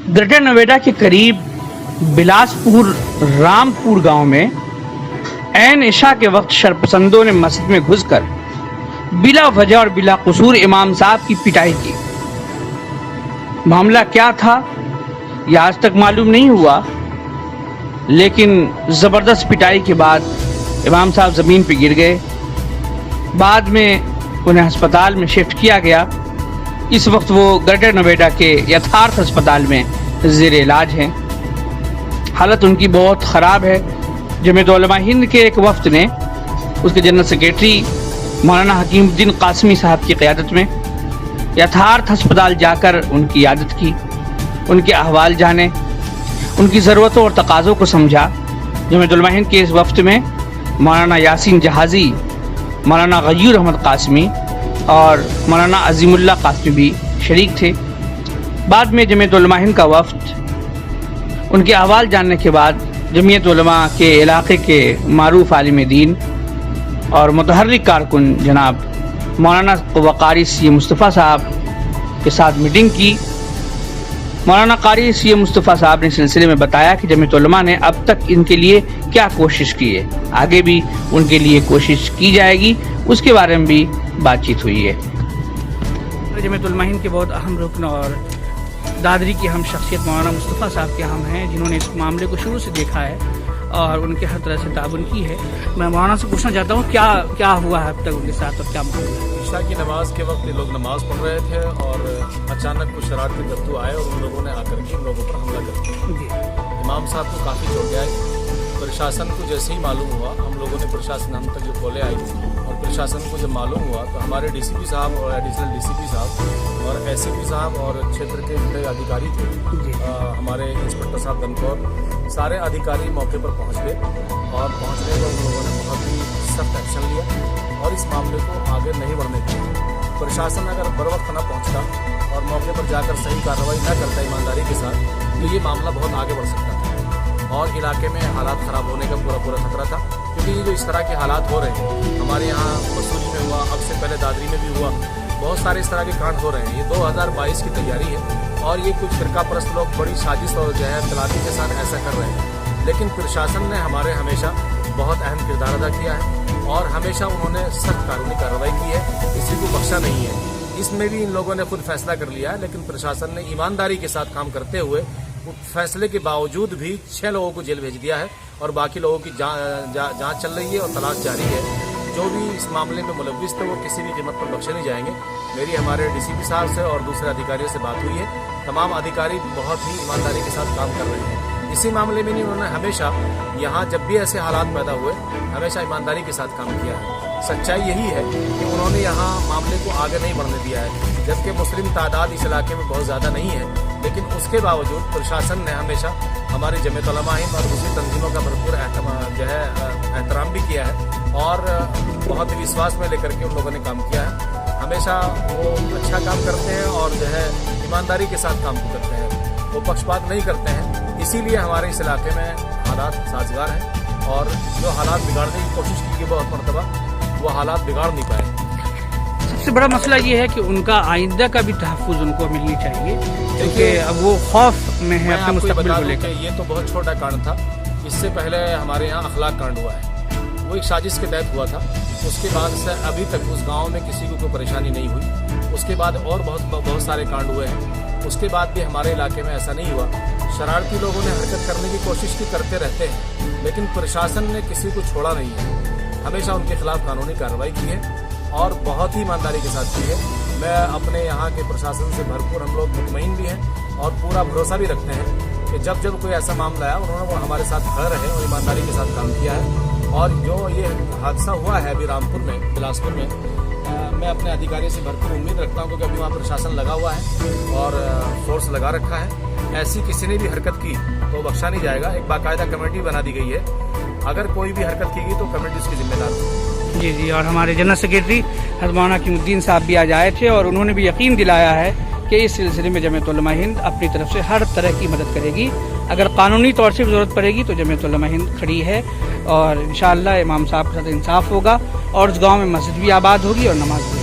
Greater Noida के करीब बिलासपुर रामपुर गांव में ऐन इशा के वक्त शरपसंदों ने मस्जिद में घुसकर बिला वजह और बिला कसूर इमाम साहब की पिटाई की। मामला क्या था यह आज तक मालूम नहीं हुआ, लेकिन जबरदस्त पिटाई के बाद इमाम साहब जमीन पर गिर गए। बाद में उन्हें अस्पताल में शिफ्ट किया गया। इस वक्त वो ग्रेटर नोएडा के यथार्थ अस्पताल में ज़ेर इलाज हैं। हालत उनकी बहुत ख़राब है। जमीयत उलमा हिंद के एक वफ्द ने उसके जनरल सेक्रेटरी मौलाना हकीमुद्दीन कासमी साहब की क़यादत में यथार्थ अस्पताल जाकर उनकी इयादत की, उनके अहवाल जाने, उनकी ज़रूरतों और तकाज़ों को समझा। जमीयत उलमा हिंद के इस वफ्द में मौलाना यासीन जहाज़ी, मौलाना गयूर अहमद कासमी और मौलाना अजीमुल्लाह कासमी भी शरीक थे। बाद में जमीयत उलमा हिंद का वफ्द उनके अहवाल जानने के बाद जमीयत उलमा के इलाके के मारूफ आलिम दीन और मुतहर्रिक कारकुन जनाब मौलाना क़ारी सी मुस्तफ़ा साहब के साथ मीटिंग की। मौलाना क़ारी सी मुस्तफ़ा साहब ने इस सिलसिले में बताया कि जमीयत उलमा ने अब तक इनके लिए क्या कोशिश की है, आगे भी उनके लिए कोशिश की जाएगी, उसके बारे में भी बातचीत हुई है। जमीयत उलमा हिंद के बहुत अहम रुकन और दादरी की हम शख्सियत मौलाना मुस्तफ़ा साहब के हम हैं, जिन्होंने इस मामले को शुरू से देखा है और उनके हर तरह से ताबन की है। मैं मौलाना से पूछना चाहता हूँ क्या हुआ है अब तक उनके साथ और क्या मामला है? इशा की नमाज के वक्त ये लोग नमाज पढ़ रहे थे और अचानक कुछ शरारती तत्व आए और उन लोगों ने आकर के उन लोगों पर हमला कर दिया। इमाम साहब को काफ़ी चोटें आई। प्रशासन को जैसे ही मालूम हुआ, हम लोगों ने प्रशासन हम तक जो कॉलें आई और प्रशासन को जब मालूम हुआ तो हमारे डीसीपी साहब और एडिशनल डीसीपी साहब और एसीपी साहब और क्षेत्र के जो अधिकारी थे, हमारे इंस्पेक्टर साहब दनकौर, सारे अधिकारी मौके पर पहुंच गए और पहुंचने पर उन लोगों ने बहुत ही सख्त एक्शन लिया और इस मामले को आगे नहीं बढ़ने दिया। प्रशासन अगर बर वक्त न पहुँचता और मौके पर जाकर सही कार्रवाई न करता ईमानदारी के साथ, तो ये मामला बहुत आगे बढ़ सकता था और इलाके में हालात ख़राब होने का पूरा खतरा था। क्योंकि ये जो इस तरह के हालात हो रहे हैं, हमारे यहाँ मसूरी में हुआ, अब से पहले दादरी में भी हुआ, बहुत सारे इस तरह के कांड हो रहे हैं। ये 2022 की तैयारी है और ये कुछ फिरकापरस्त लोग बड़ी साजिश और जो है तलाशी के साथ ऐसा कर रहे हैं। लेकिन प्रशासन ने हमारे हमेशा बहुत अहम किरदार अदा किया है और हमेशा उन्होंने सख्त कानूनी कार्रवाई की है, किसी को बख्शा नहीं है। इसमें भी इन लोगों ने खुद फैसला कर लिया है, लेकिन प्रशासन ने ईमानदारी के साथ काम करते हुए फैसले के बावजूद भी 6 लोगों को जेल भेज दिया है और बाकी लोगों की जांच चल रही है और तलाश जारी है। जो भी इस मामले में मुलव्विस थे वो किसी भी कीमत पर बख्शे नहीं जाएंगे। मेरी हमारे डीसीपी साहब से और दूसरे अधिकारियों से बात हुई है। तमाम अधिकारी बहुत ही ईमानदारी के साथ काम कर रहे हैं। इसी मामले में नहीं, उन्होंने हमेशा यहाँ जब भी ऐसे हालात पैदा हुए हमेशा ईमानदारी के साथ काम किया है। सच्चाई यही है कि उन्होंने यहाँ मामले को आगे नहीं बढ़ने दिया है, जबकि मुस्लिम तादाद इस इलाके में बहुत ज़्यादा नहीं है, लेकिन उसके बावजूद प्रशासन ने हमेशा हमारी जमीयत उलमा हिंद और दूसरी तंजीमों का भरपूर जो है एहतराम भी किया है और बहुत ही विश्वास में लेकर के उन लोगों ने काम किया है। हमेशा वो अच्छा काम करते हैं और जो है ईमानदारी के साथ काम करते हैं, वो पक्षपात नहीं करते हैं। इसीलिए हमारे इस इलाके में हालात साजगार हैं और जो हालात बिगाड़ने की कोशिश की गई बहुत मरतबा वो हालात बिगाड़ नहीं पाए। सबसे बड़ा मसला ये है कि उनका आइंदा का भी तहफ़्फ़ुज़ उनको मिलनी चाहिए, क्योंकि अब वो खौफ में है अपने मुस्तक़बिल को लेकर। ये तो बहुत छोटा कांड था। इससे पहले हमारे यहाँ अखलाक कांड हुआ है, वो एक साजिश के तहत हुआ था। उसके बाद से अभी तक उस गांव में किसी को कोई परेशानी नहीं हुई। उसके बाद और बहुत सारे कांड हुए हैं। उसके बाद भी हमारे इलाके में ऐसा नहीं हुआ। शरारती लोगों ने हरकत करने की कोशिश भी करते रहते हैं, लेकिन प्रशासन ने किसी को छोड़ा नहीं है। हमेशा उनके खिलाफ कानूनी कार्रवाई की है और बहुत ही ईमानदारी के साथ की है। मैं अपने यहाँ के प्रशासन से भरपूर हम लोग मुतमईन भी हैं और पूरा भरोसा भी रखते हैं कि जब कोई ऐसा मामला आया उन्होंने वो हमारे साथ खड़े रहे और ईमानदारी के साथ काम किया है। और जो ये हादसा हुआ है अभी रामपुर में, बिलासपुर में, मैं अपने अधिकारियों से भरपूर उम्मीद रखता हूँ, क्योंकि अभी वहाँ प्रशासन लगा हुआ है और फोर्स लगा रखा है। ऐसी किसी ने भी हरकत की तो बख्शा नहीं जाएगा। एक बाकायदा कमेटी बना दी गई है, अगर कोई भी हरकत की गई तो कमेटी उसकी जिम्मेदार है। जी। और हमारे जनरल सेक्रेटरी हज़रत मौलाना हकीमुद्दीन साहब भी आज आए थे और उन्होंने भी यकीन दिलाया है कि इस सिलसिले में जमीयत उलमा हिंद अपनी तरफ से हर तरह की मदद करेगी। अगर कानूनी तौर से ज़रूरत पड़ेगी तो जमीयत उलमा हिंद खड़ी है और इंशाअल्लाह इमाम साहब के साथ इंसाफ होगा और उस गाँव में मस्जिद भी आबाद होगी और नमाज भी।